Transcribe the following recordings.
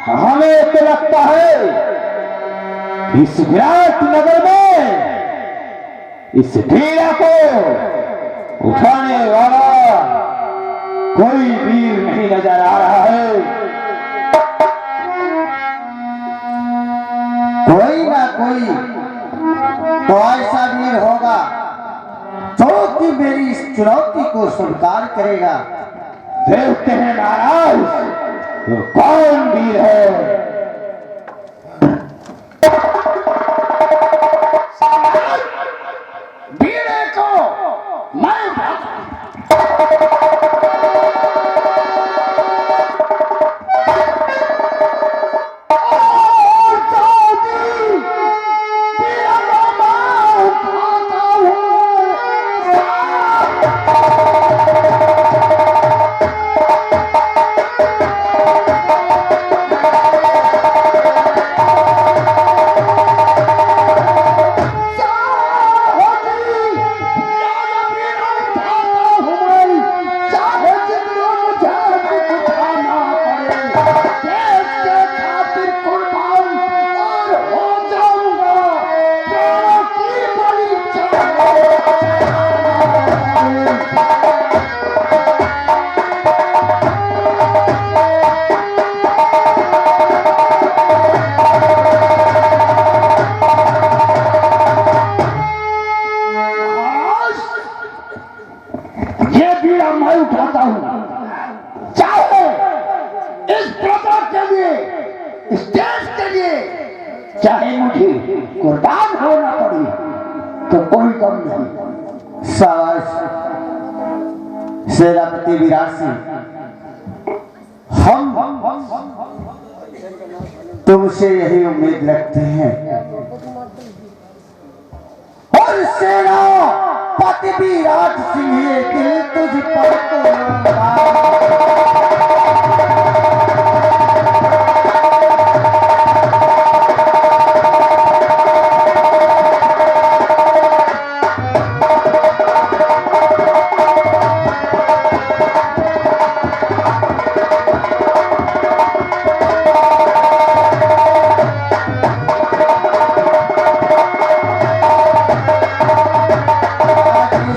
हमें तो लगता है इस विराट नगर में इस ढेरा को उठाने वाला कोई वीर नहीं नजर आ रहा है। कोई ना कोई तो ऐसा वीर होगा जो कि मेरी इस चुनौती को स्वीकार करेगा। देखते हैं महाराज वो कौन वीर है। वीरे को मैं उठाता हूं, चाहे इस प्रजा के लिए, इस देश के लिए, चाहे मुझे कुर्बान होना पड़े तो कोई गम नहीं। शाबाश सेनापति विराट सिंह, हम तुमसे यही उम्मीद रखते हैं और सेनापति विराट सिंह ये दिल तुझ पर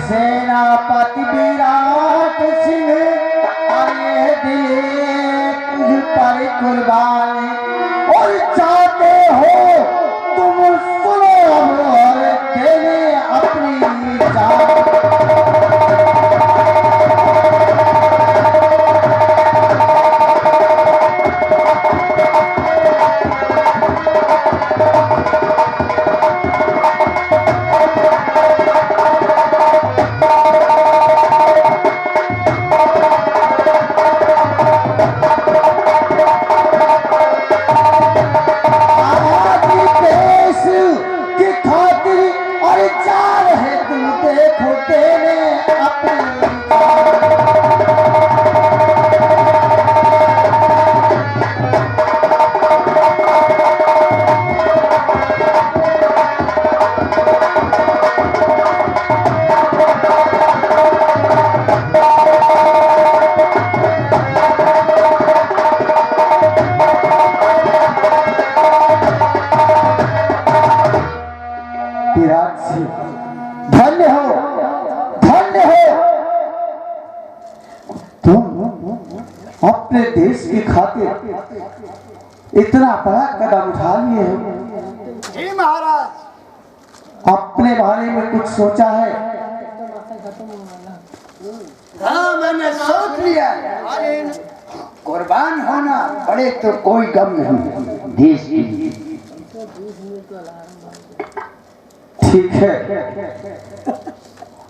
सेनापति विराट सिंह आए दिए तुझ पर कुर्बानी और चाहते हो तुम सुनो अब और तेरे अपनी जान। विराट सिंह धन्य हो, धन्य हो। तुम अपने देश की खातिर इतना बड़ा कदम उठा लिए हो। जी महाराज, अपने बारे में कुछ सोचा है? हाँ मैंने सोच लिया, कुर्बान होना पड़े तो कोई गम नहीं देश के लिए। ठीक है,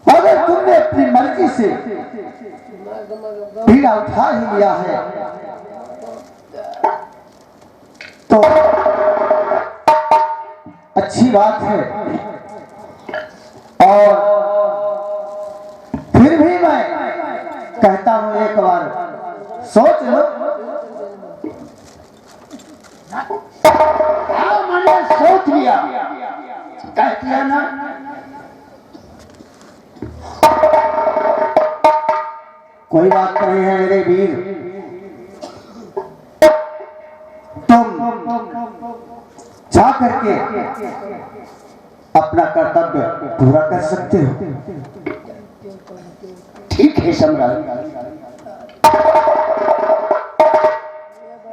अगर तुमने अपनी मर्जी से बीड़ा उठा ही लिया है तो अच्छी बात है। और फिर भी मैं कहता हूं एक बार सोच लो। हाँ मैंने सोच लिया, कह दिया ना। कोई बात नहीं है मेरे वीर, तो जा करके अपना कर्तव्य पूरा कर सकते हो। ठीक है सम्राट।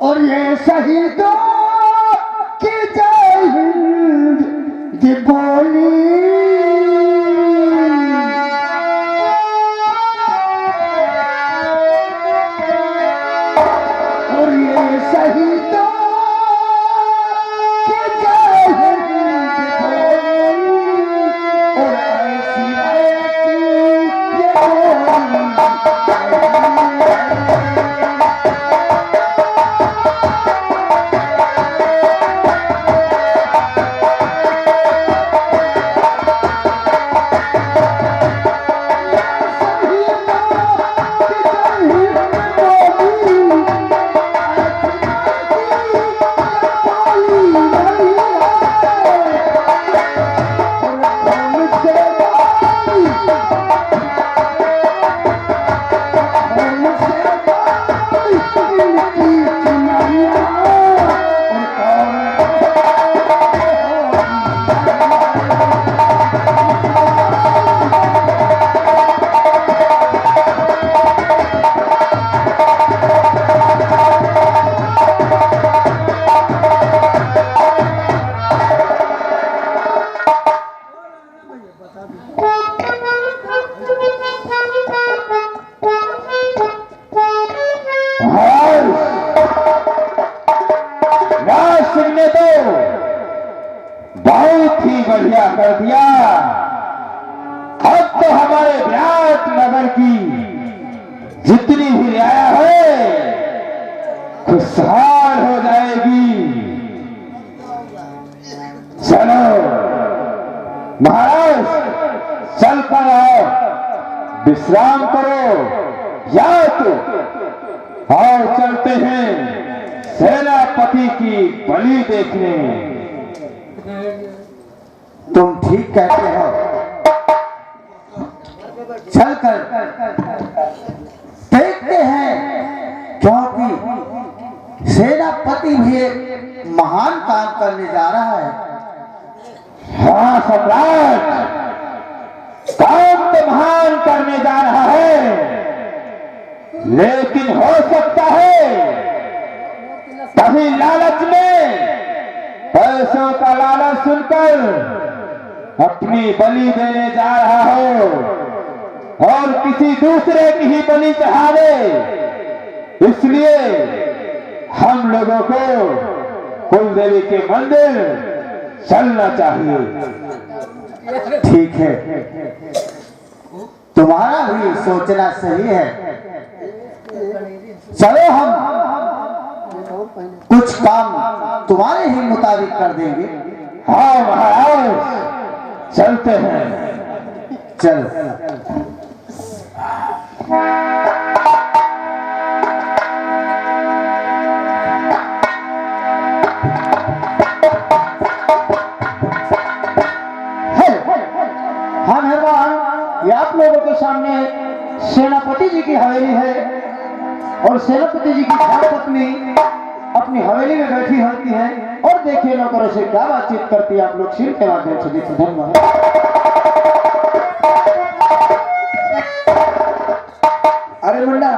और ये शहीदों की जय हिंद की बोली, और ये शहीदों की जय हिंद की बोली, और ऐसी ऐसी ये बोली। बहुत ही बढ़िया कर दिया। अब तो हमारे विराट नगर की जितनी भी रियाया है खुशहाल हो जाएगी। चलो महाराज, चल कर आओ, विश्राम करो, या तो और चलते हैं सेनापति की बलि देखने। तुम ठीक कहते हो, चलकर देखते हैं, क्योंकि सेनापति भी एक महान काम करने जा रहा है। हाँ सम्राट, काम तो महान करने जा रहा है, लेकिन हो सकता है कभी लालच में, पैसों का लालच सुनकर अपनी बलि देने जा रहा हो और किसी दूसरे की ही बलि चढ़ावे। इसलिए हम लोगों को कुल देवी के मंदिर चलना चाहिए। ठीक है, तुम्हारा भी सोचना सही है। चलो, हम कुछ काम तुम्हारे ही मुताबिक कर देंगे। हाँ महाराज, चलते हैं। चल। हाँ मेहरबान, ये आप लोगों के सामने सेनापति जी की हवेली है और सेनापति जी की धर्मपत्नी अपनी हवेली में बैठी होती है और देखिए नौकरों से क्या बातचीत करती है। आप लोग सिर के माध्यम से देखिए। धन्यवाद। अरे मुंडा,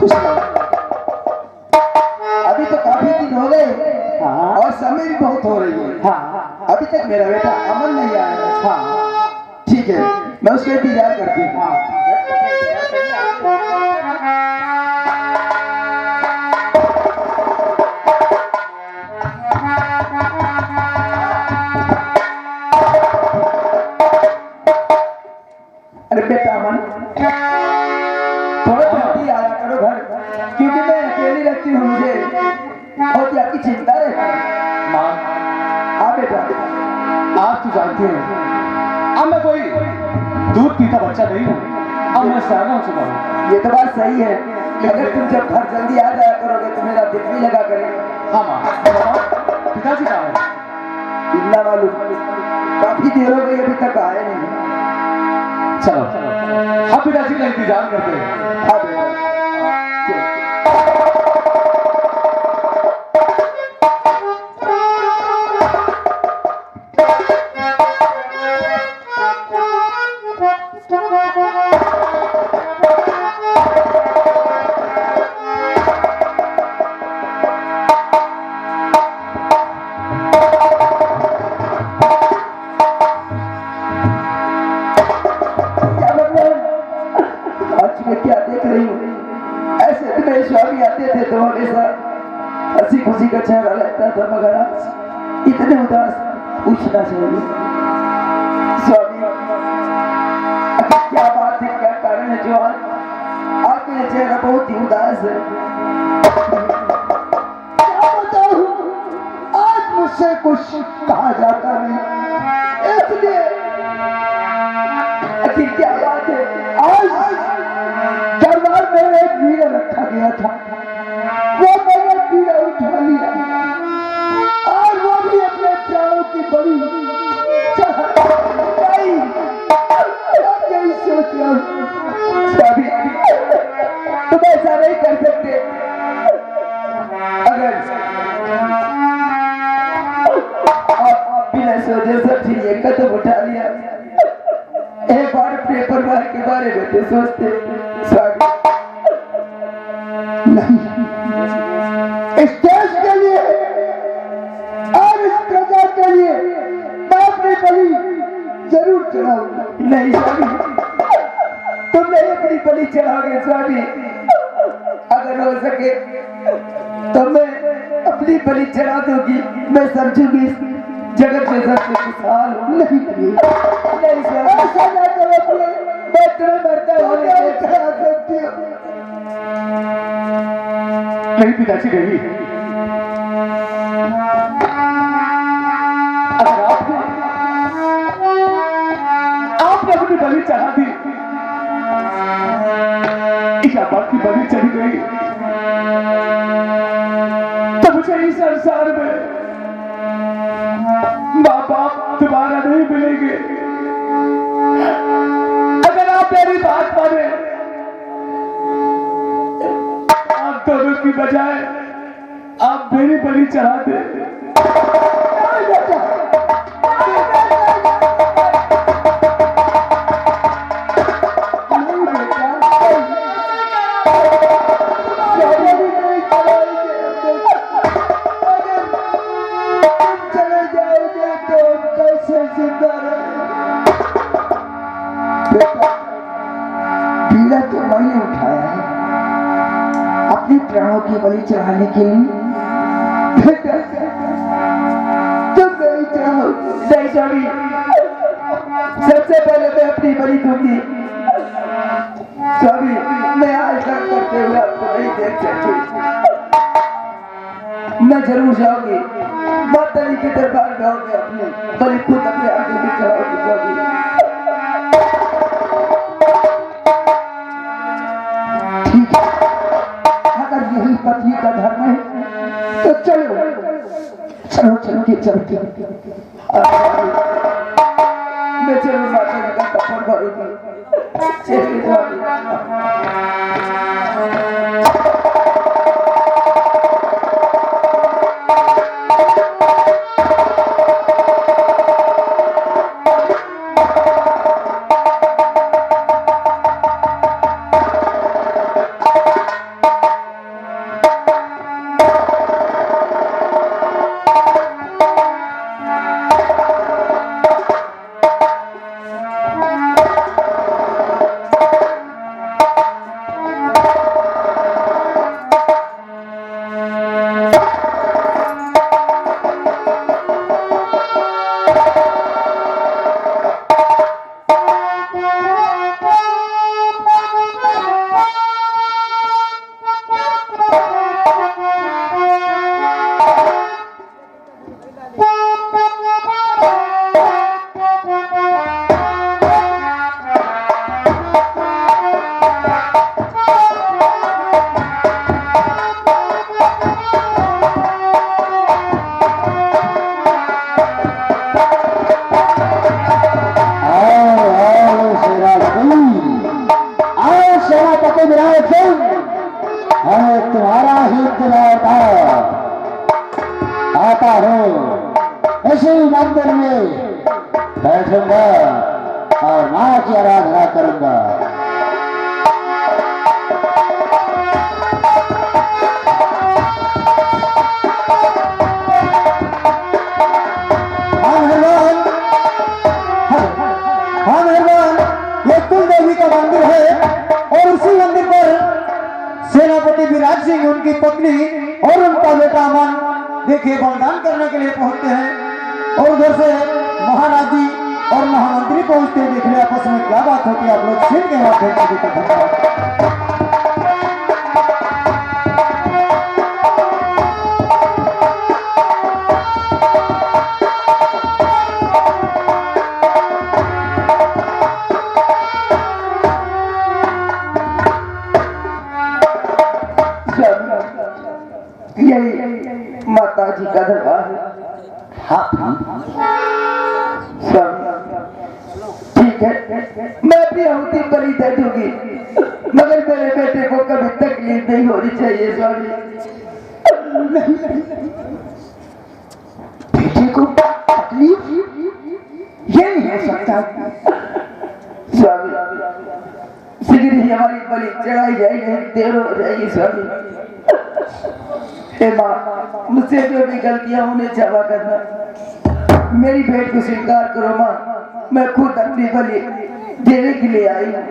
खुश रहो। अभी तो काफी दिन हो गए और समय भी बहुत हो रही है। हाँ, अभी तक मेरा बेटा अमन नहीं आया है। हाँ, ठीक है, मैं उसके इंतजार करती हूँ। अरे बेटा अमन, थोड़ा जल्दी आया करो घर, क्योंकि मैं अकेली रहती हूँ, मुझे बहुत ही आपकी चिंता रहती है। माँ, हाँ बेटा, आप तो जानते हैं अब मैं कोई दूध पीता बच्चा नहीं हूँ, अब मैं सादा हो चुका हूँ। ये तो बात सही है, अगर तुम जब घर जल्दी आ जाया करोगे तो मेरा दिल भी लगा करेगा। हाँ माँ, पिताजी कहाँ है? इतना मालूम, काफी देर हो गई अभी तक आए नहीं। चलो हम पिताजी का इंतजार करते हैं। हाँ बेटा, जाते थे तो हमेशा हंसी खुशी का चेहरा लगता था, मगर आज इतने उदास पूछना चाहिए स्वामी, आखिर क्या बात है, क्या कारण है जो आज आपका चेहरा बहुत ही उदास है? क्या बताऊं, आज मुझसे कुछ कहा जाता नहीं, इसलिए आखिर क्या बात है? आज दरबार में एक वीर रखा गया था, वो मैंने पीड़ा उठा लिया और वो भी अपने प्राणों की बलि चढ़ाई। अब यही सोच रहा हूं स्वामी, तुम ऐसा नहीं कर सकते। अगर आप बिना सोचे समझे ये कदम उठा लिया, एक बार अपने परिवार के बारे में तो सोचते स्वामी। नहीं, इस देश के लिए और इस प्रजा के लिए मैं अपनी बलि जरूर चढ़ाऊंगा। नहीं स्वामी, तुम नहीं अपनी बलि चढ़ाओगे स्वामी। अगर हो सके तो मैं अपनी बलि चढ़ा दूंगी, मैं समझूंगी जगत में सबसे खुशहाल हूँ। नहीं नहीं स्वामी, ऐसा ना करो, मैं तुम्हें मरता हुआ नहीं चढ़ा सकती हूँ। नहीं पिताजी नहीं, अगर आपने अपनी बलि चढ़ा दी, इशाबाद की बलि चली गई, तो मुझे इस संसार में माँ बाप दोबारा नहीं मिलेंगे। अगर आप मेरी बात माने, आप दोनों की बजाय आप मेरी बलि चढ़ा दे। पीड़ा तो मैंने उठाया है अपने प्राणों की बलि चढ़ाने के लिए, तुम नहीं चाहो। नहीं स्वामी, सबसे पहले मैं अपनी बलि दूंगी स्वामी। मैं आज तक करते हुए आपको नहीं देख सकती, मैं जरूर जाऊंगी माता जी के दरबार में, होंगे अपनी बलि खुद अपने आगे भी चढ़ाऊंगी स्वामी। यही पत्नी का धर्म है तो चलो चलो चलो के चलते, मैं चलो माता जी का कफन भरूंगी। तुम्हारा ही आता हूँ इसी मंदिर में बैठूंगा और माँ की आराधना करूंगा। ये कुल देवी का मंदिर है और उसी मंदिर पर सेनापति विराट सिंह उनकी पत्नी और उनका बेटा अमन देखिए बलिदान करने के लिए पहुंचते हैं और उधर से महाराज जी और महामंत्री पहुंचते हैं। देखने आपस में क्या बात होती है, आप लोग सुन के बात है। यही माता जी का दरबार है। हाँ सब ठीक है, मैं भी आहुति बलि दे दूंगी, मगर मेरे बेटे को कभी तकलीफ नहीं होनी चाहिए स्वामी। बेटे को तकलीफ ये नहीं हो सकता स्वामी। शीघ्र ही हमारी बलि चढ़ाई जाएगी, देर हो जाएगी स्वामी। हे माँ, मुझसे जो भी गलतियां उन्हें क्षमा करना। मेरी भेंट को स्वीकार करो माँ, मैं खुद अपनी बलि देने के लिए आई हूँ।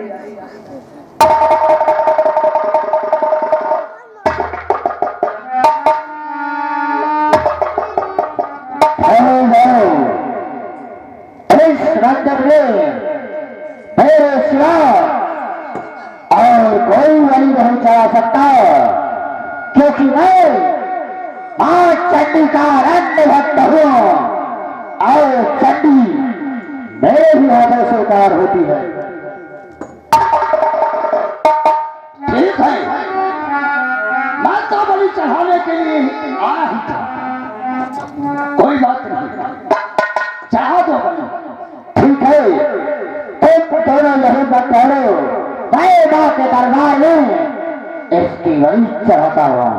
और कोई बलि नहीं चढ़ा सकता, क्योंकि मैं मां चंडी का रत्न भक्त हूं और चंडी मेरे ही हाथों से स्वीकार होती है। ठीक है, माता बलि चढ़ाने के लिए आया ही था, कोई बात नहीं, चढ़ा दो बलि। ठीक है, तुम दोनों यही मत करो, मैं मां के दरबार में इसकी बलि चढ़ाता हुआ।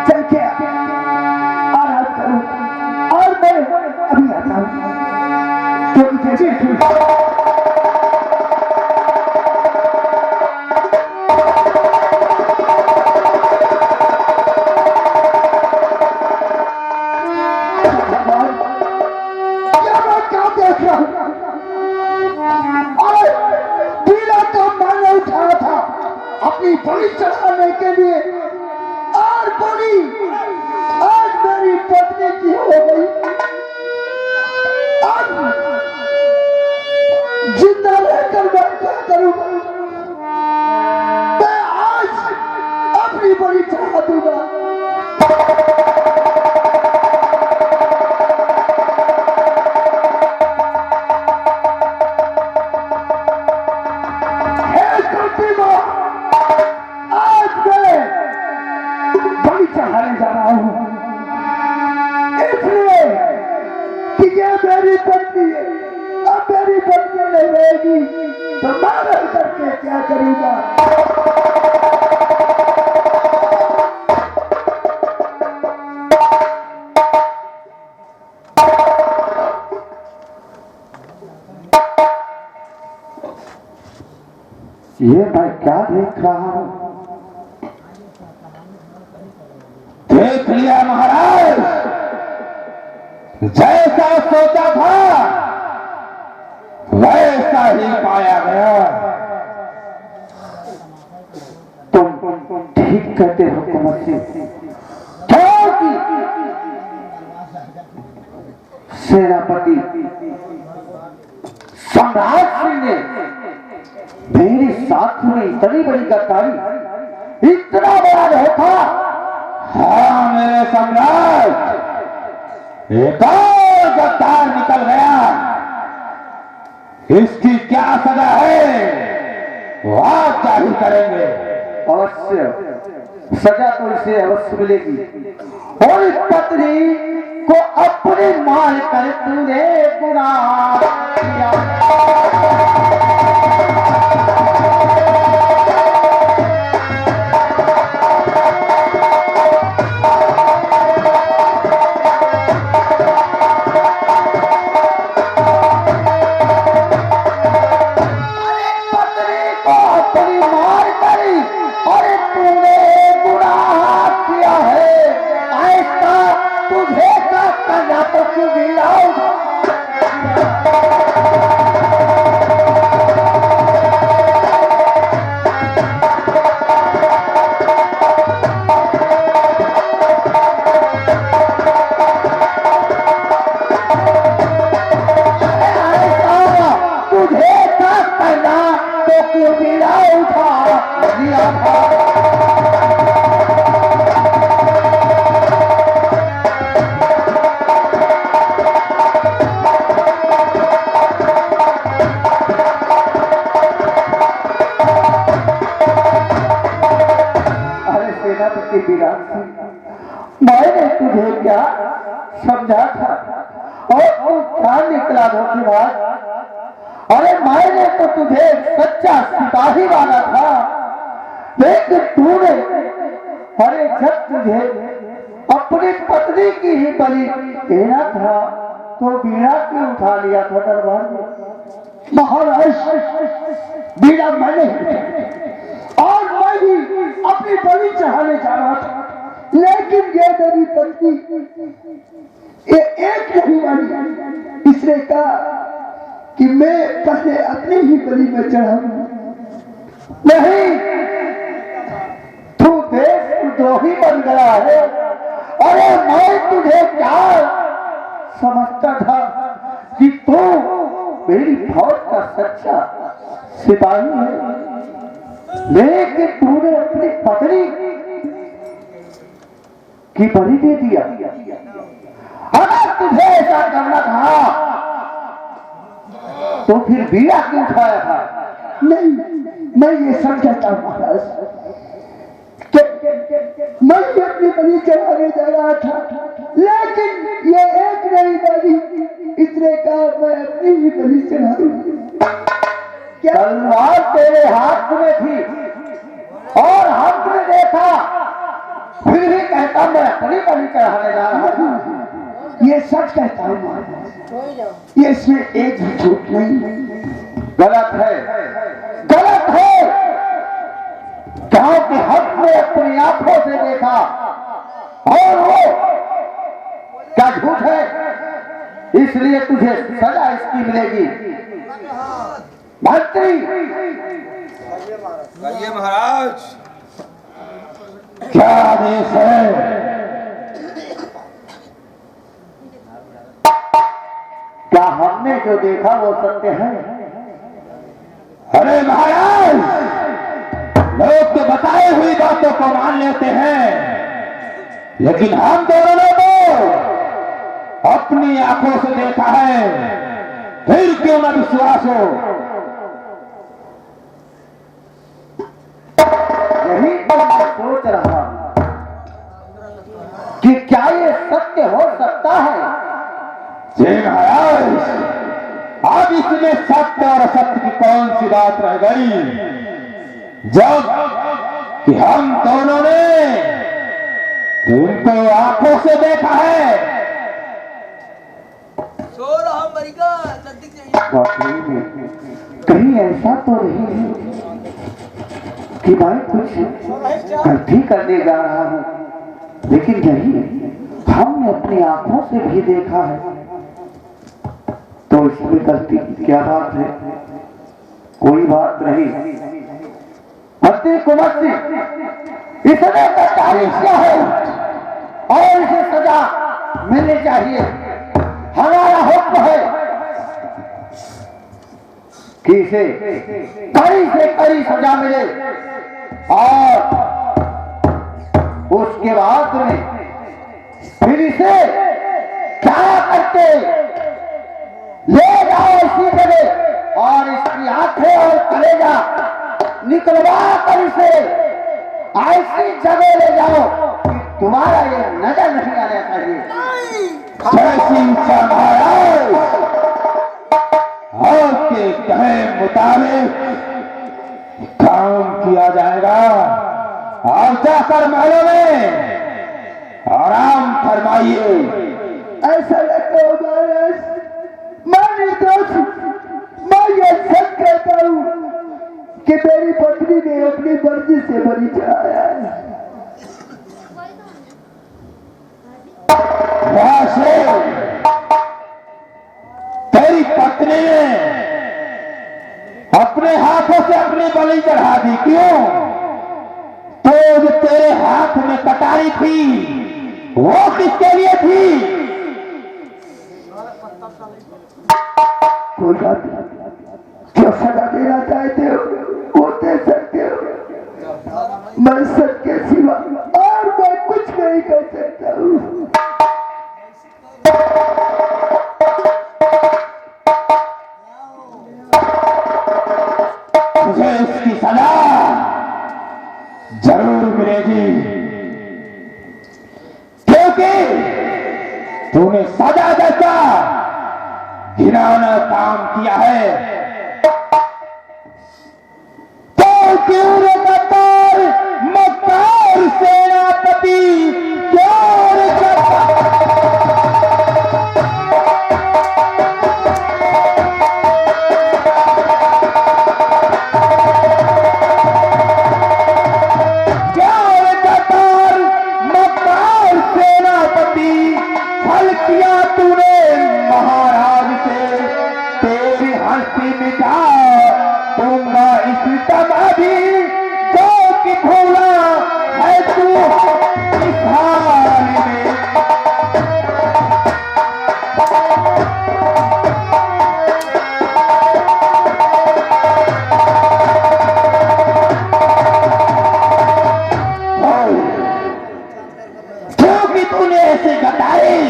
चल के आराम करो और मैं अभी आता हूँ। क्योंकि जैसे क्या देख रहा हूँ, और पीला तो मैंने उठाया था अपनी बलि चढ़ाने के लिए, और बलि आज मेरी पत्नी की हो गई। अब जिंदा रहकर मैं क्या करूंगा? मैं आज अपनी बलि चढ़ा दूंगा। चढ़ाने जा रहा हूं इसलिए कि ये मेरी पत्नी है। अब मेरी पत्नी नहीं रहेगी तो मैं रह करके क्या करूंगा? ये मैं क्या देख रहा हूं? देख लिया महाराज, जैसा सोचा था वैसा ही पाया गया। तुम ठीक कहते हो कुंवर सिंह, क्योंकि सेनापति सम्राट सिंह ने मेरे साथ में इतनी बड़ी गद्दारी, इतना बड़ा धोखा। हाँ मेरे सम्राट, एक और गद्दार निकल गया। इसकी क्या सजा है वो आप जाहिर करेंगे। अवश्य सजा तो इसे अवश्य मिलेगी। और इस पत्नी को अपनी मान कर तूने गुनाह किया। मैंने तुझे क्या समझा था और तू क्या निकला धोखेबाज। अरे मैंने तो तुझे सच्चा सिपाही माना था, लेकिन तूने, अरे जब तुझे अपनी पत्नी की ही बलि देना था तो बीड़ा क्यों उठा लिया था दरबार में। महाराज, बीड़ा मैंने और मैं भी अपनी बलि चढ़ाने जा रहा था, लेकिन ये मेरी पत्नी ये एक नहीं मानी। इसने कहा कि मैं पहले अपनी ही बलि में चढ़ाऊंगा। नहीं, तू देशद्रोही बन गया है। अरे मैं तुझे क्या समझता था कि तू मेरी फौज का सच्चा सिपाही है, लेकिन तूने अपनी पत्नी की बलि दे दिया। अगर तुझे ऐसा करना था तो फिर बीड़ा क्यों उठाया था। नहीं, मैं ये समझता हूं महाराज, मैं अपनी बलि चढ़ाने जा रहा था, लेकिन ये एक नई बलि, इसने कहा मैं अपनी ही बलि चढ़ा दूंगा। तलवार तेरे हाथ में थी और हमने देखा, फिर भी कहता मैं अपनी बलि चढ़ाने जा रहा हूं। ये सच कहता हूं महाराज, ये इसमें एक भी झूठ नहीं। गलत है, गलत है, क्योंकि हमने अपनी आंखों से देखा और वो क्या झूठ है, इसलिए तुझे सजा इसकी मिलेगी। मंत्री, कहिए महाराज, क्या आदेश है। क्या हमने जो देखा वो सत्य है। अरे महाराज, लोग तो बताए हुई बातों को मान लेते हैं, लेकिन हम दोनों ने तो अपनी आंखों से देखा है, फिर क्यों न विश्वास हो। यही तो मैं सोच रहा कि क्या ये सत्य हो सकता है। जी महाराज, अब इसमें सत्य और असत्य की कौन सी बात रह गई, जब कि हम दोनों ने उनको आंखों से देखा है। सो रहा मरिका नजदीक जाइए। कहीं ऐसा तो नहीं है कि मैं कुछ गलती करने जा रहा हूं, लेकिन नहीं, हमने अपनी आंखों से भी देखा है, तो इसमें गलती की क्या बात है। कोई बात नहीं। मंत्री कुंवर सिंह, इसने गद्दारी किया है और इसे सजा मिलनी चाहिए। हमारा हक है कि इसे कड़ी से कड़ी सजा मिले और उसके बाद में फिर इसे क्या करके ले जाओ इसी जगह और इसकी आंखें और कलेजा निकलवा कर इसे ऐसी जगह ले जाओ कि तुम्हारा ये नजर नहीं आना चाहिए। जैसी इच्छा महाराज, आपके कहे मुताबिक काम किया जाएगा। आप जाकर महलों में आराम फरमाइए। ऐसा लगता हो महाराज, मैं निर्दोष, मैं ये सच कहता हूँ कि मेरी पत्नी ने अपनी मर्जी से बलि चढ़ाया है। तेरी पत्नी ने अपने हाथों से अपनी बलि चढ़ा दी, क्यों? तो जो तेरे हाथ में कटारी थी वो किसके लिए थी? कोई बात नहीं, जो सजा देना चाहते हो वो दे सकते हो, मैं सच के सिवा और मैं कुछ नहीं कर सकता हूँ। मुझे इसकी सजा जरूर मिलेगी, क्योंकि तूने सजा जैसा घिनौना काम किया है। तो क्यों रे कतार मक्कार सेनापति, क्यों रे किया तूने महाराज से, तेरी हंसी मिटा दूंगा इस समाधि जो कि भूला है तू इस हाल में। क्योंकि तूने ऐसे गद्दारी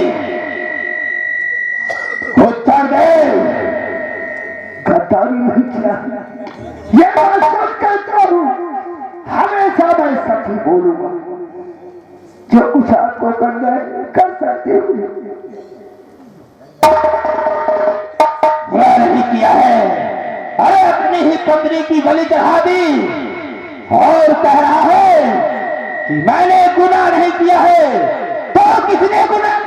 उत्तर दे। गद्दारी नहीं किया, ये बात सच कहता हूँ, हमेशा मैं सच ही बोलूंगा। जो कुछ आपको करना है कर सकते हो। बुरा नहीं किया है, अरे अपनी ही पत्नी की बलि चढ़ा दी और कह रहा है कि मैंने गुनाह नहीं किया है। तो किसने गुनाह?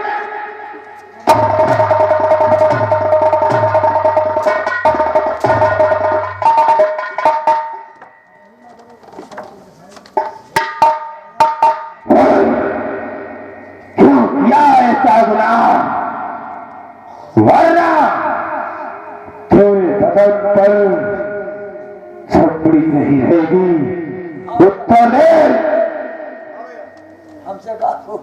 क्यों किया ऐसा गुनाह? वरना तेरे बदन पर छपड़ी नहीं रहेगी। उत्तर दे। हमसे बात हो